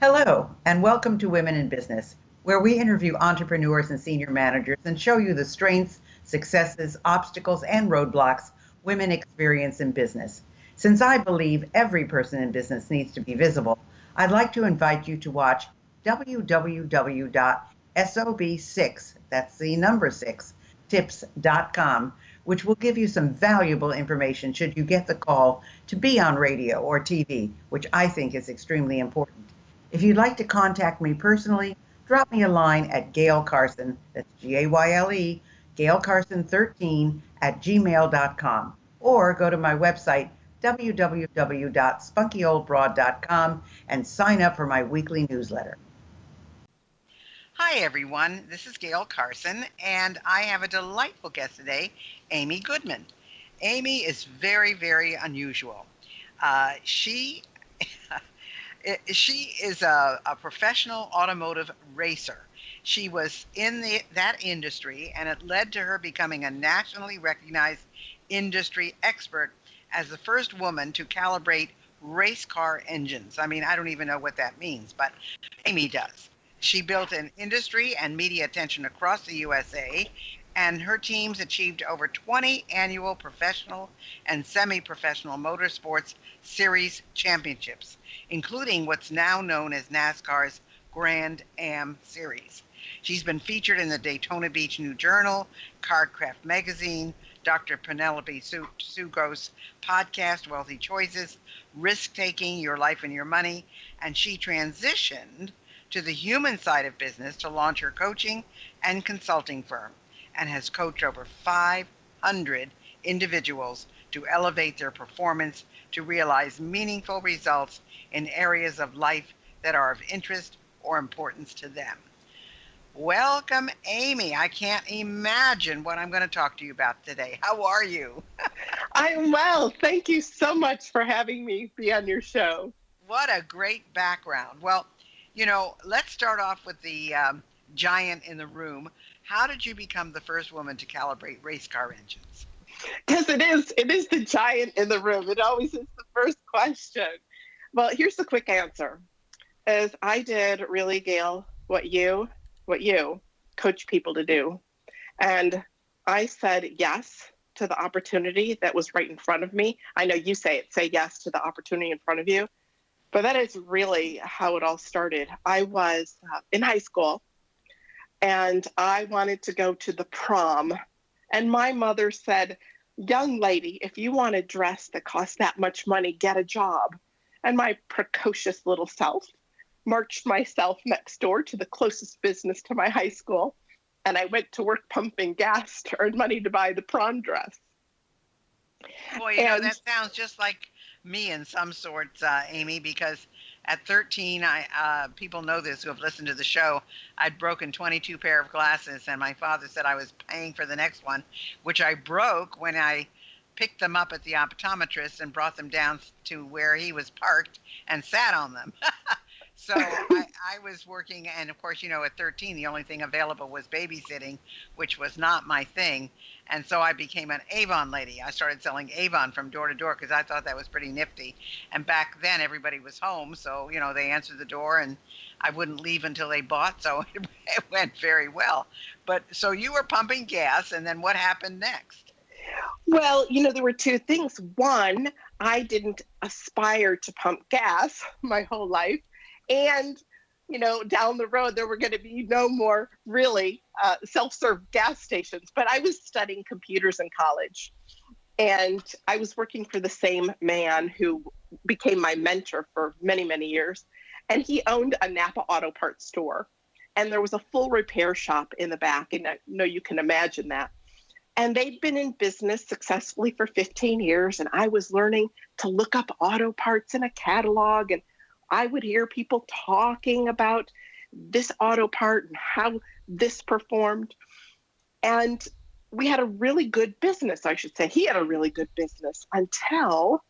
Hello, and welcome to Women in Business, where we interview entrepreneurs and senior managers and show you the strengths, successes, obstacles, and roadblocks women experience in business. Since I believe every person in business needs to be visible, I'd like to invite you to watch www.sob6, that's the number 6, tips.com, which will give you some valuable information should you get the call to be on radio or TV, which I think is extremely important. If you'd like to contact me personally, drop me a line at Gayle Carson, that's Gayle, Gayle Carson 13 at gmail.com, or go to my website, www.spunkyoldbroad.com, and sign up for my weekly newsletter. Hi, everyone. This is Gayle Carson, and I have a delightful guest today, Amy Goodman. Amy is very, very unusual. She is a professional automotive racer. She was in that industry, and it led to her becoming a nationally recognized industry expert as the first woman to calibrate race car engines. I mean, I don't even know what that means, but Amy does. She built an industry and media attention across the USA, and her teams achieved over 20 annual professional and semi-professional motorsports series championships, including what's now known as NASCAR's Grand Am Series. She's been featured in the Daytona Beach New Journal, Cardcraft Magazine, Dr. Penelope Sugo's podcast, Wealthy Choices, Risk Taking, Your Life and Your Money, and she transitioned to the human side of business to launch her coaching and consulting firm, and has coached over 500 individuals to elevate their performance to realize meaningful results in areas of life that are of interest or importance to them. Welcome, Amy. I can't imagine what I'm going to talk to you about today. How are you? I'm well. Thank you so much for having me be on your show. What a great background. Well, let's start off with the giant in the room. How did you become the first woman to calibrate race car engines? Because it is the giant in the room. It always is the first question. Well, here's the quick answer. Is I did really, Gayle, what you coach people to do. And I said yes to the opportunity that was right in front of me. I know you say yes to the opportunity in front of you, but that is really how it all started. I was in high school, and I wanted to go to the prom. And my mother said, young lady, if you want a dress that costs that much money, get a job. And my precocious little self marched myself next door to the closest business to my high school. And I went to work pumping gas to earn money to buy the prom dress. Boy, that sounds just like me in some sorts, Amy, because at 13, people know this who have listened to the show, I'd broken 22 pair of glasses, and my father said I was paying for the next one, which I broke when I picked them up at the optometrist and brought them down to where he was parked and sat on them. So I was working, and of course, at 13, the only thing available was babysitting, which was not my thing. And so I became an Avon lady. I started selling Avon from door to door because I thought that was pretty nifty. And back then, everybody was home, so, they answered the door, and I wouldn't leave until they bought, so it went very well. But so you were pumping gas, and then what happened next? Well, there were two things. One, I didn't aspire to pump gas my whole life. And, down the road, there were going to be no more really self-serve gas stations. But I was studying computers in college, and I was working for the same man who became my mentor for many, many years. And he owned a Napa auto parts store. And there was a full repair shop in the back. And I know you can imagine that. And they'd been in business successfully for 15 years. And I was learning to look up auto parts in a catalog, and I would hear people talking about this auto part and how this performed. And we had a really good business, I should say. He had a really good business until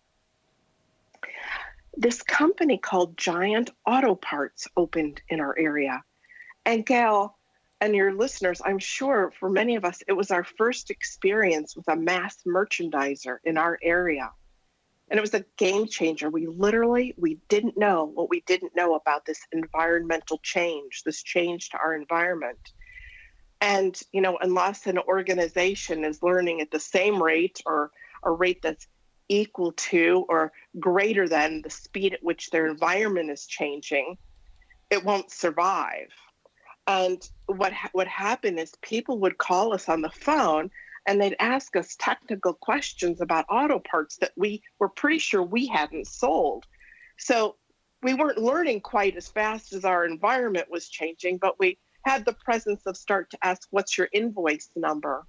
this company called Giant Auto Parts opened in our area. And Gayle, and your listeners, I'm sure for many of us, it was our first experience with a mass merchandiser in our area. And it was a game changer. We didn't know what we didn't know about this environmental change, this change to our environment. And, unless an organization is learning at the same rate or a rate that's equal to or greater than the speed at which their environment is changing, it won't survive. And what happened is people would call us on the phone and they'd ask us technical questions about auto parts that we were pretty sure we hadn't sold. So we weren't learning quite as fast as our environment was changing, but we had the presence of start to ask, what's your invoice number?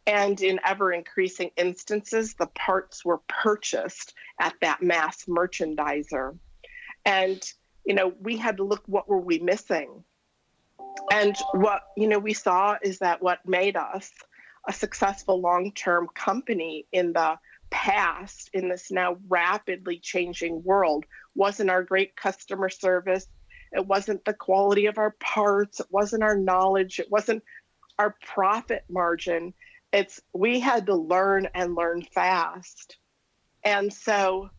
And in ever increasing instances, the parts were purchased at that mass merchandiser. And, we had to look, what were we missing? And what, we saw is that what made us a successful long-term company in the past, in this now rapidly changing world, wasn't our great customer service. It wasn't the quality of our parts. It wasn't our knowledge. It wasn't our profit margin. We had to learn and learn fast. And so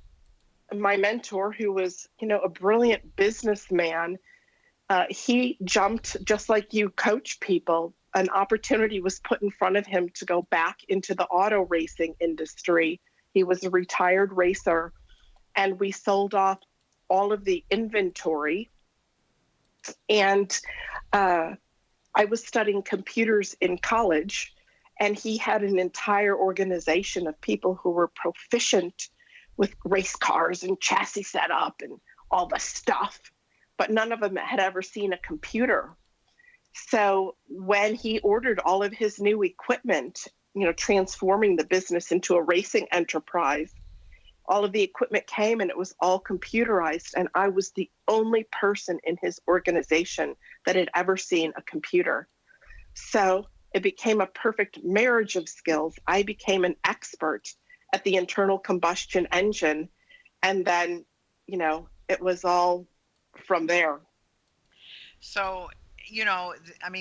my mentor, who was, a brilliant businessman, he jumped, just like you coach people. An opportunity was put in front of him to go back into the auto racing industry. He was a retired racer, and we sold off all of the inventory. And I was studying computers in college, and he had an entire organization of people who were proficient with race cars and chassis setup and all the stuff, but none of them had ever seen a computer. So when he ordered all of his new equipment, transforming the business into a racing enterprise, all of the equipment came and it was all computerized. And I was the only person in his organization that had ever seen a computer. So it became a perfect marriage of skills. I became an expert at the internal combustion engine. And then, it was all from there. So,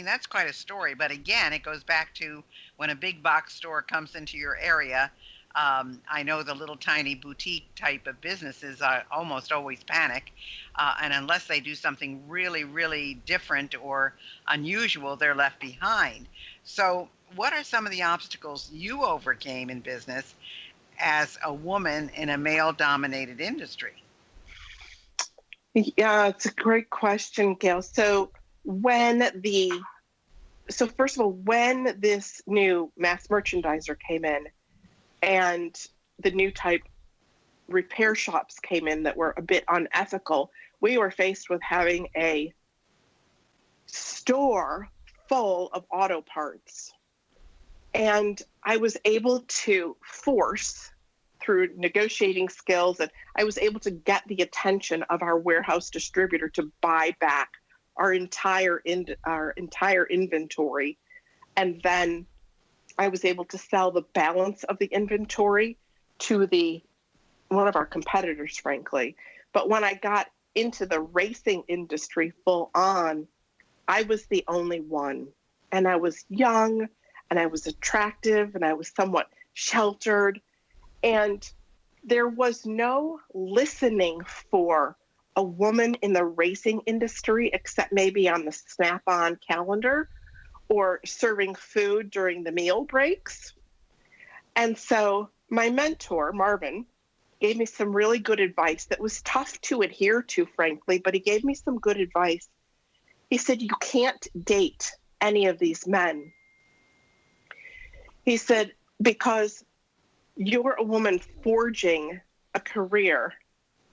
that's quite a story. But again, it goes back to when a big box store comes into your area. I know the little tiny boutique type of businesses almost always panic. And unless they do something really, really different or unusual, they're left behind. So what are some of the obstacles you overcame in business as a woman in a male-dominated industry? Yeah, it's a great question, Gayle. So first of all, when this new mass merchandiser came in and the new type repair shops came in that were a bit unethical, we were faced with having a store full of auto parts. And I was able to force, through negotiating skills, and I was able to get the attention of our warehouse distributor to buy back our entire inventory. And then I was able to sell the balance of the inventory to one of our competitors, frankly. But when I got into the racing industry full on, I was the only one. And I was young, and I was attractive, and I was somewhat sheltered. And there was no listening for a woman in the racing industry, except maybe on the Snap-on calendar or serving food during the meal breaks. And so my mentor, Marvin, gave me some really good advice that was tough to adhere to, frankly, but he gave me some good advice. He said, you can't date any of these men. He said, because you're a woman forging a career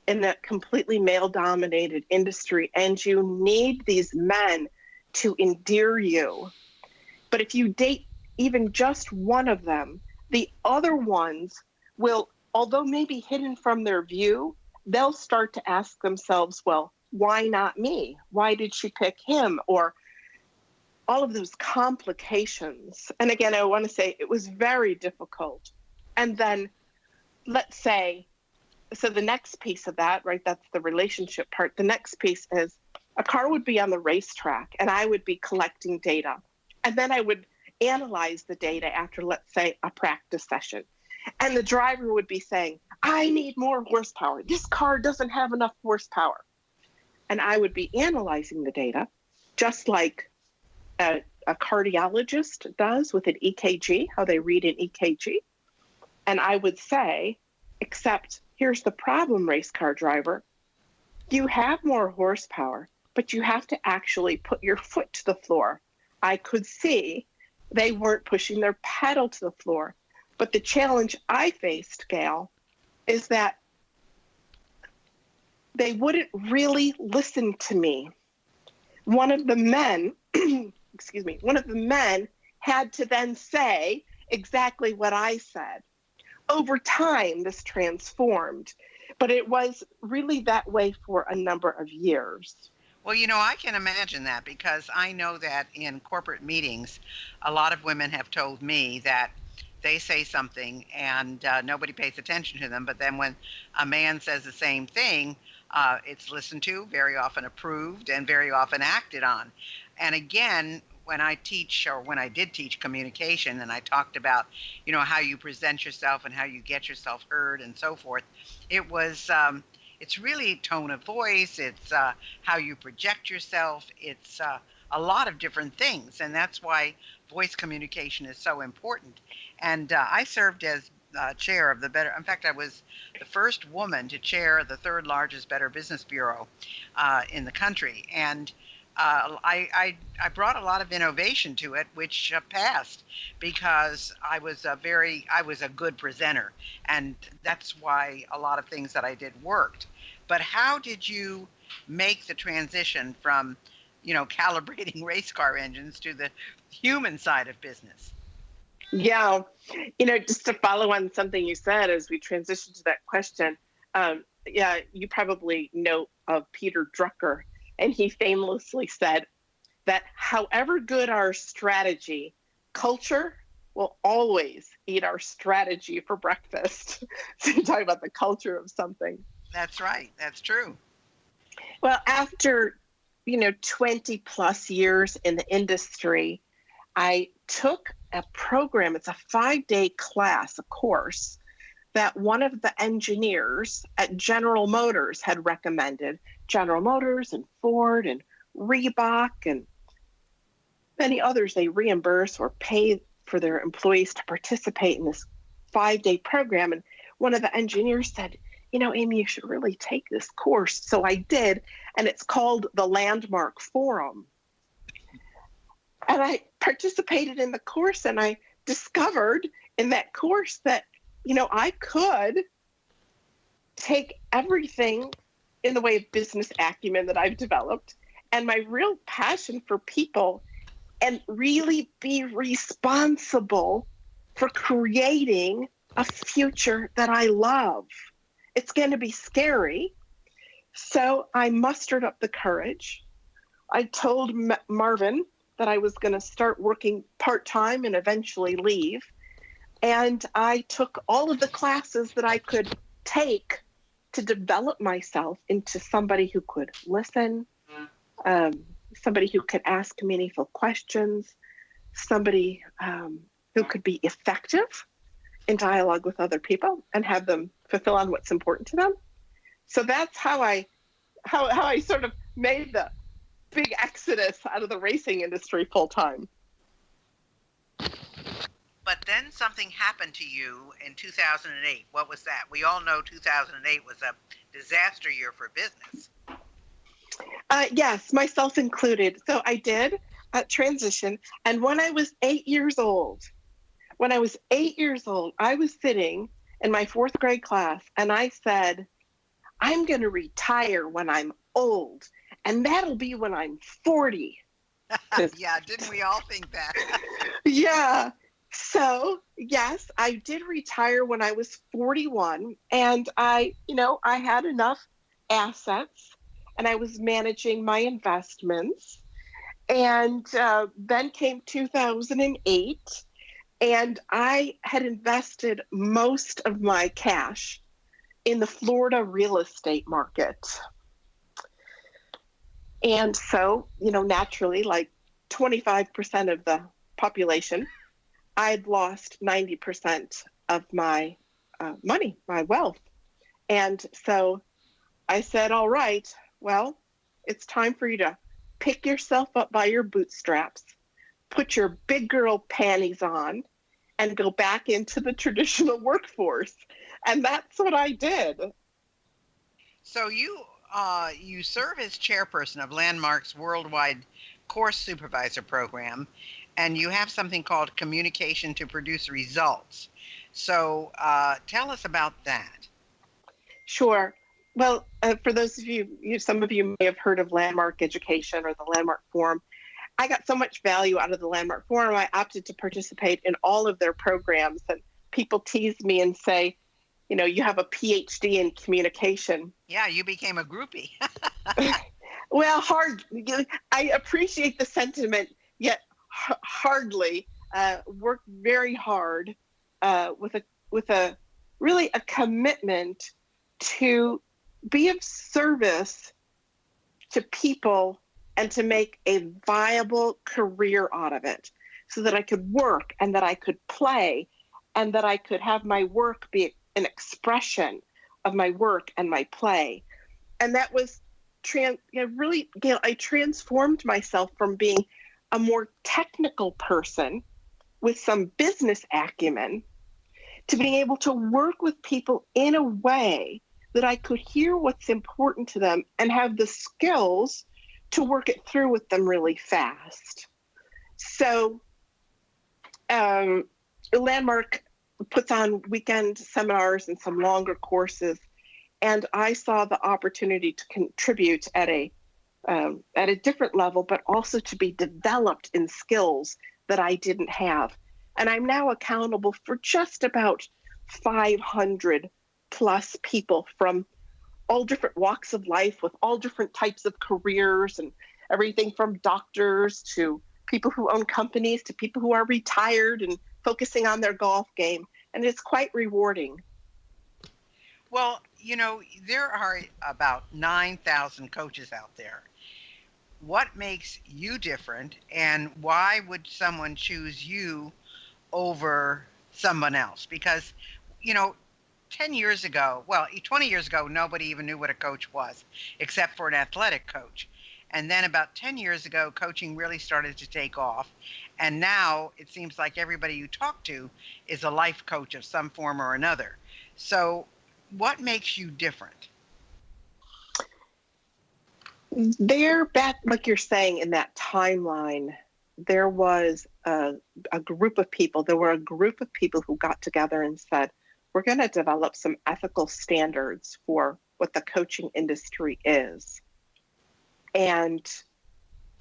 in a completely male-dominated industry, and you need these men to endear you. But if you date even just one of them, the other ones will, although maybe hidden from their view, they'll start to ask themselves, well, why not me? Why did she pick him? Or all of those complications. And again, I want to say it was very difficult. And then let's say, so the next piece of that, right, that's the relationship part. The next piece is a car would be on the racetrack and I would be collecting data. And then I would analyze the data after, let's say, a practice session. And the driver would be saying, I need more horsepower. This car doesn't have enough horsepower. And I would be analyzing the data, just like a cardiologist does with an EKG, how they read an EKG. And I would say, except here's the problem, race car driver. You have more horsepower, but you have to actually put your foot to the floor. I could see they weren't pushing their pedal to the floor. But the challenge I faced, Gayle, is that they wouldn't really listen to me. One of the men, one of the men had to then say exactly what I said. Over time, this transformed, but it was really that way for a number of years. Well, I can imagine that, because I know that in corporate meetings, a lot of women have told me that they say something and nobody pays attention to them. But then when a man says the same thing, it's listened to, very often approved, and very often acted on. And again, when I teach, or when I did teach communication, and I talked about, how you present yourself and how you get yourself heard and so forth, it's really tone of voice. It's how you project yourself. It's a lot of different things. And that's why voice communication is so important. And I served as chair of the Better. In fact, I was the first woman to chair the third largest Better Business Bureau in the country. And I brought a lot of innovation to it, which passed, because I was a good presenter, and that's why a lot of things that I did worked. But how did you make the transition from, calibrating race car engines to the human side of business? Yeah, just to follow on something you said as we transition to that question, you probably know of Peter Drucker. And he famously said that however good our strategy, culture will always eat our strategy for breakfast. So you're talking about the culture of something. That's right. That's true. Well, after, 20 plus years in the industry, I took a program. It's a 5-day class, a course that one of the engineers at General Motors had recommended. General Motors and Ford and Reebok and many others, they reimburse or pay for their employees to participate in this 5-day program. And one of the engineers said, Amy, you should really take this course. So I did, and it's called the Landmark Forum. And I participated in the course, and I discovered in that course that, I could take everything in the way of business acumen that I've developed and my real passion for people, and really be responsible for creating a future that I love. It's going to be scary. So I mustered up the courage. I told Marvin that I was going to start working part-time and eventually leave. And I took all of the classes that I could take to develop myself into somebody who could listen, somebody who could ask meaningful questions, somebody who could be effective in dialogue with other people and have them fulfill on what's important to them. So that's how I sort of made the big exodus out of the racing industry full time. But then something happened to you in 2008. What was that? We all know 2008 was a disaster year for business. Yes, myself included. So I did transition. And when I was 8 years old, I was sitting in my 4th grade class, and I said, I'm going to retire when I'm old, and that'll be when I'm 40. Yeah, didn't we all think that? Yeah. So, yes, I did retire when I was 41, and I had enough assets, and I was managing my investments. And then came 2008, and I had invested most of my cash in the Florida real estate market. And so, naturally, like 25% of the population, I'd lost 90% of my money, my wealth. And so I said, all right, well, it's time for you to pick yourself up by your bootstraps, put your big girl panties on, and go back into the traditional workforce. And that's what I did. So you serve as chairperson of Landmark's worldwide course supervisor program, and you have something called communication to produce results. So tell us about that. Sure. Well, for those of some of you may have heard of Landmark Education or the Landmark Forum. I got so much value out of the Landmark Forum, I opted to participate in all of their programs. And people tease me and say, you have a PhD in communication. Yeah, you became a groupie. Well, I appreciate the sentiment, yet hardly. Worked very hard with a really a commitment to be of service to people and to make a viable career out of it, so that I could work and that I could play and that I could have my work be an expression of my work and my play. And that was really, Gayle, I transformed myself from being a more technical person with some business acumen to being able to work with people in a way that I could hear what's important to them and have the skills to work it through with them really fast. So Landmark puts on weekend seminars and some longer courses, and I saw the opportunity to contribute at a different level, but also to be developed in skills that I didn't have. And I'm now accountable for just about 500 plus people from all different walks of life with all different types of careers, and everything from doctors to people who own companies to people who are retired and focusing on their golf game. And it's quite rewarding. Well, there are about 9,000 coaches out there. What makes you different, and why would someone choose you over someone else? Because, 10 years ago, 20 years ago, nobody even knew what a coach was, except for an athletic coach. And then about 10 years ago, coaching really started to take off. And now it seems like everybody you talk to is a life coach of some form or another. So what makes you different? Back, like you're saying, in that timeline, there was a group of people. There were a group of people who got together and said, we're going to develop some ethical standards for what the coaching industry is. And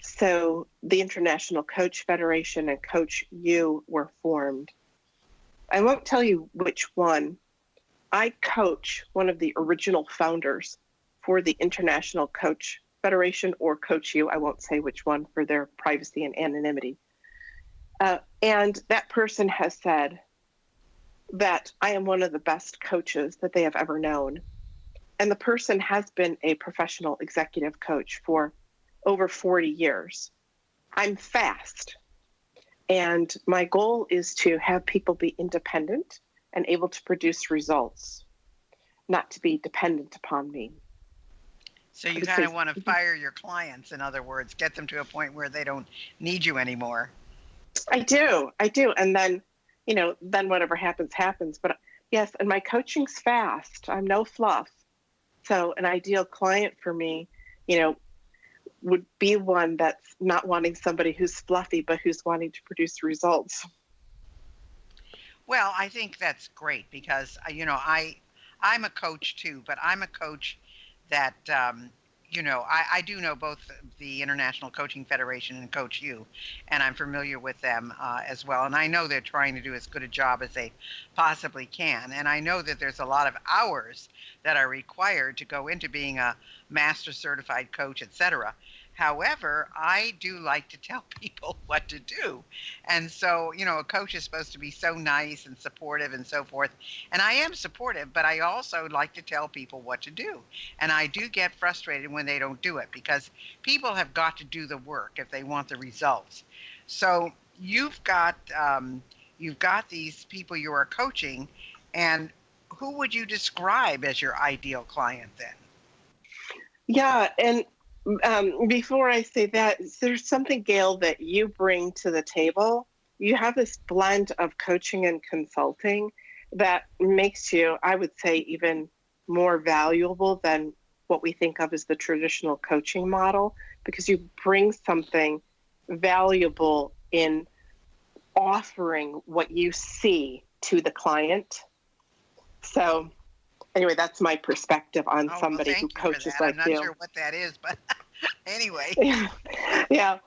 so the International Coach Federation and Coach U were formed. I won't tell you which one. I coach one of the original founders for the International Coach Federation or Coach U. I won't say which one for their privacy and anonymity. And that person has said that I am one of the best coaches that they have ever known. And the person has been a professional executive coach for over 40 years. I'm fast. And my goal is to have people be independent and able to produce results, not to be dependent upon me. So you kind of want to fire your clients, in other words, get them to a point where they don't need you anymore. I do. And then, then whatever happens, happens. But yes, and my coaching's fast. I'm no fluff. So an ideal client for me, would be one that's not wanting somebody who's fluffy, but who's wanting to produce results. Well, I think that's great because, I'm a coach too, but I'm a coach that, I do know both the International Coaching Federation and Coach U, and I'm familiar with them as well. And I know they're trying to do as good a job as they possibly can. And I know that there's a lot of hours that are required to go into being a master certified coach, etc. However, I do like to tell people what to do. And so, a coach is supposed to be so nice and supportive and so forth. And I am supportive, but I also like to tell people what to do. And I do get frustrated when they don't do it because people have got to do the work if they want the results. So you've got these people you are coaching, and who would you describe as your ideal client then? Yeah, and before I say that, there's something, Gayle, that you bring to the table. You have this blend of coaching and consulting that makes you, I would say, even more valuable than what we think of as the traditional coaching model, because you bring something valuable in offering what you see to the client. So anyway, that's my perspective on somebody who coaches like you. I'm not sure what that is, but anyway. Yeah.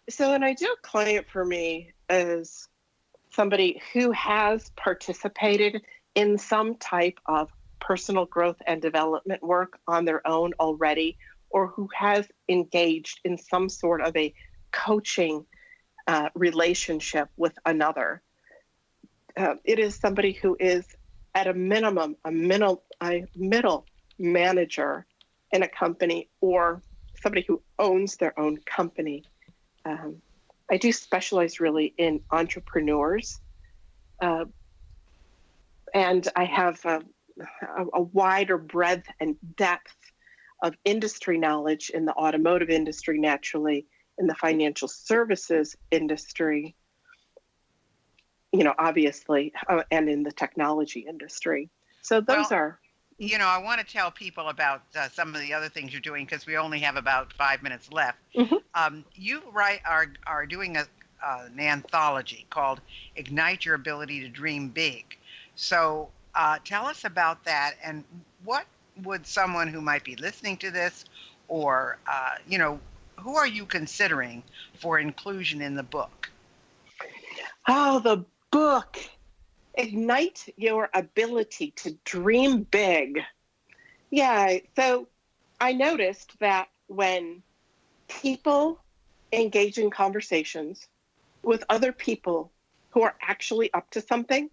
So an ideal client for me is somebody who has participated in some type of personal growth and development work on their own already, or who has engaged in some sort of a coaching relationship with another. It is somebody who is, at a minimum, a middle manager in a company, or somebody who owns their own company. I do specialize really in entrepreneurs, and I have a wider breadth and depth of industry knowledge in the automotive industry, naturally, in the financial services industry, obviously, and in the technology industry. So those are. I want to tell people about some of the other things you're doing, because we only have about 5 minutes left. Mm-hmm. You are doing an anthology called Ignite Your Ability to Dream Big. So tell us about that, and what would someone who might be listening to this, or who are you considering for inclusion in the book? Oh, the book. Ignite Your Ability to Dream Big. Yeah, so I noticed that when people engage in conversations with other people who are actually up to something,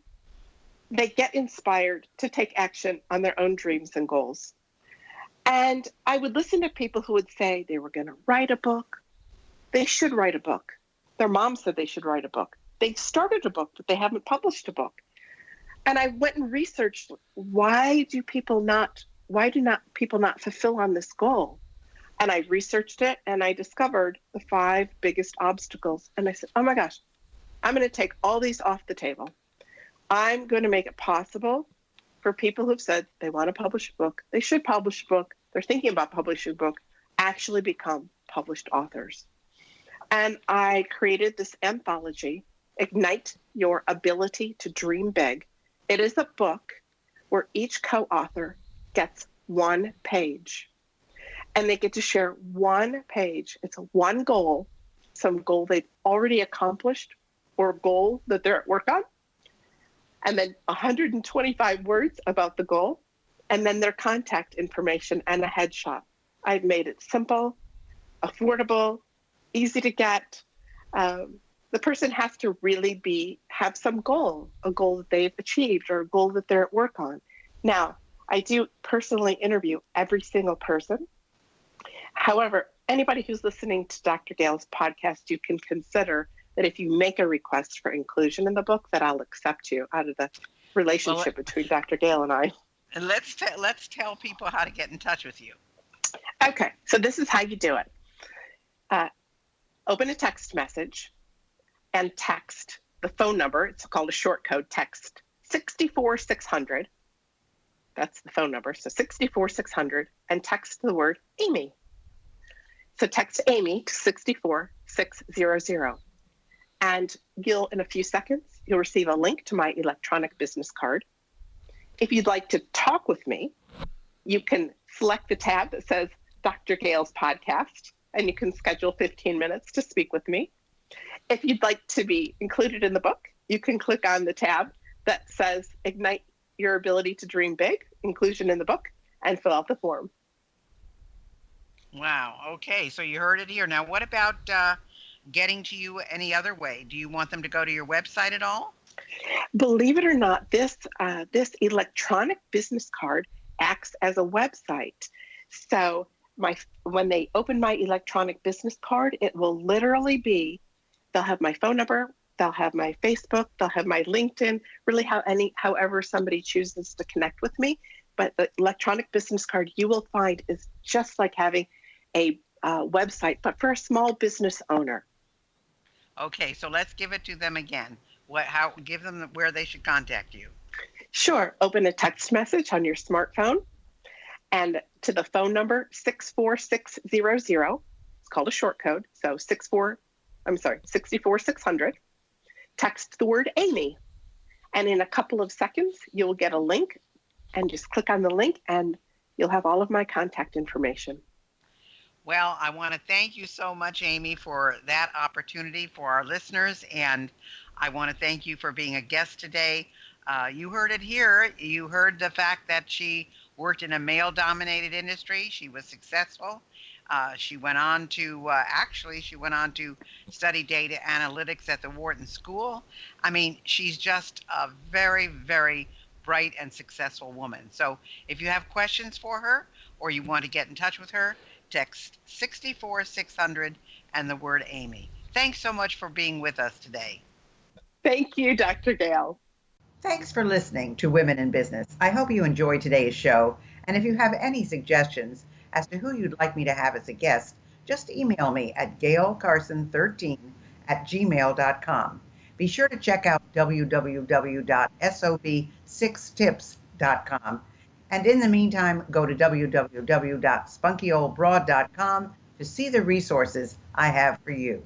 they get inspired to take action on their own dreams and goals. And I would listen to people who would say they were going to write a book. They should write a book. Their mom said they should write a book. They started a book, but they haven't published a book. And I went and researched, why do people not fulfill on this goal? And I researched it, and I discovered the 5 biggest obstacles. And I said, oh my gosh, I'm going to take all these off the table. I'm going to make it possible for people who've said they want to publish a book, they should publish a book, they're thinking about publishing a book, actually become published authors. And I created this anthology, Ignite Your Ability to Dream Big. It is a book where each co-author gets 1 page, and they get to share 1 page. It's one goal, some goal they've already accomplished, or a goal that they're at work on, and then 125 words about the goal, and then their contact information and a headshot. I've made it simple, affordable, easy to get. The person has to really have some goal, a goal that they've achieved or a goal that they're at work on. Now, I do personally interview every single person. However, anybody who's listening to Dr. Gayle's podcast, you can consider that if you make a request for inclusion in the book, that I'll accept you out of the relationship between Dr. Gayle and I. And let's tell people how to get in touch with you. Okay, so this is how you do it. Open a text message and text the phone number. It's called a short code text, 64600. That's the phone number. So 64600, and text the word Amy. So text Amy to 64600. And in a few seconds, you'll receive a link to my electronic business card. If you'd like to talk with me, you can select the tab that says Dr. Gayle's podcast, and you can schedule 15 minutes to speak with me. If you'd like to be included in the book, you can click on the tab that says Ignite Your Ability to Dream Big, inclusion in the book, and fill out the form. Wow. Okay. So you heard it here. Now, what about getting to you any other way? Do you want them to go to your website at all? Believe it or not, this electronic business card acts as a website. So when they open my electronic business card, it will literally be, they'll have my phone number, They'll have my Facebook, they'll have my LinkedIn, really however somebody chooses to connect with me. But the electronic business card you will find is just like having a website, but for a small business owner. Okay, so let's give it to them again. Give them where they should contact you. Sure. Open a text message on your smartphone and to the phone number 64600. It's called a short code. So 64600. Text the word Amy. And in a couple of seconds, you'll get a link, and just click on the link and you'll have all of my contact information. Well, I want to thank you so much, Amy, for that opportunity for our listeners. And I want to thank you for being a guest today. You heard it here. You heard the fact that she worked in a male-dominated industry. She was successful. She went on to study data analytics at the Wharton School. I mean, she's just a very, very bright and successful woman. So if you have questions for her or you want to get in touch with her, text 64600 and the word Amy. Thanks so much for being with us today. Thank you, Dr. Gayle. Thanks for listening to Women in Business. I hope you enjoyed today's show. And if you have any suggestions as to who you'd like me to have as a guest, just email me at gaylecarson13@gmail.com. Be sure to check out www.sob6tips.com. And in the meantime, go to www.spunkyoldbroad.com to see the resources I have for you.